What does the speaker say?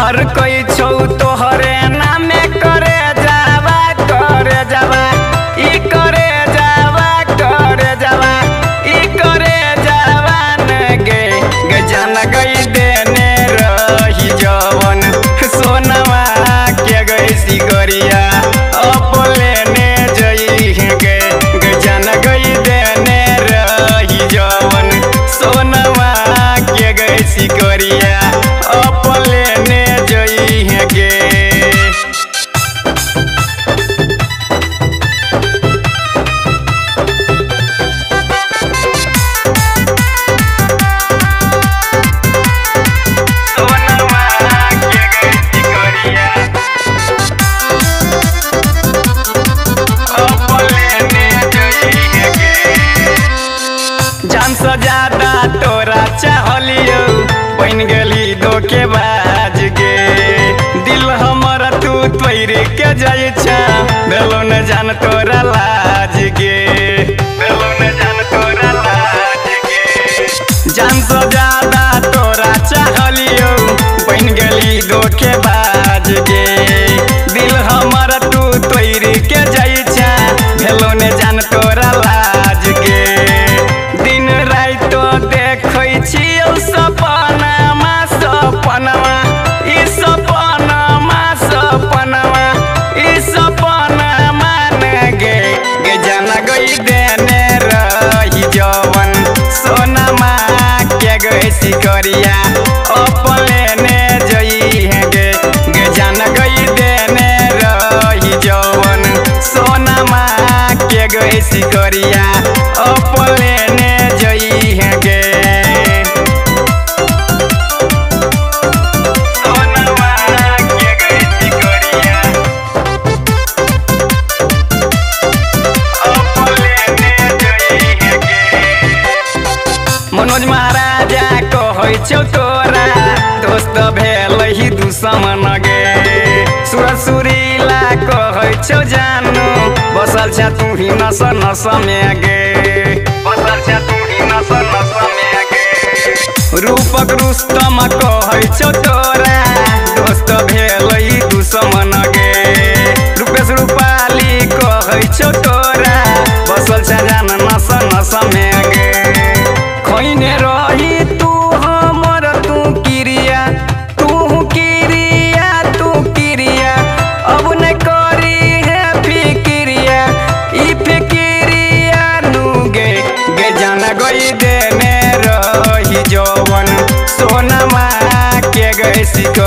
हर कोई छौ तोहरे नामे करे जावा ई करे जावा ई करे जावा न गे गजन गई देने रही जवन सोनवा के गई सिगरिया अपले ने जई गे गजन गई देने रही जवन सोनवा के गई सिगरिया अपले ने जई गे। जान से ज्यादा तोरा चाहलियो बन गेली धोखेबाज गे दिल हमर तू तोड़ के जाइ छ भेलो न जान तोरा लाज गे भेलो न जान तोरा लाज गे। जान से ज्यादा तोरा चाहलियो बन गेली धोखेबाज गे दिल हमर तू तोड़ के जाइ छ भेलो न जान तोरा लाज गे। देखै छियौ सपनामा न गे गजन गई देने रही जवन सोनमा के गई सिकरिया अपले ने जई गे गजन गई देने रही जवन सोनमा के गई सिकरिया अपले ने जई गे। मनोज महाराजा कहै छौ तोरा दोस्त भेल ही दुश्मन गे सूरज सुरीला कहै छौ जानू बसल छ तू ही नस नस में गे बसल छ तू ही नस नस में गे। रूपक रुस्तम कहै छौ तोरा दोस्त भेल ही दुश्मन गे रूपेश रूपाली कहै छौ तोरा बसल छ जान नस नस में गे। खैने रही तू हमर तू किरिया अब न करी है फिक्रिया ई फिक्रिया नु गे गजन गई देने रही जवन सोनमा के गई सिक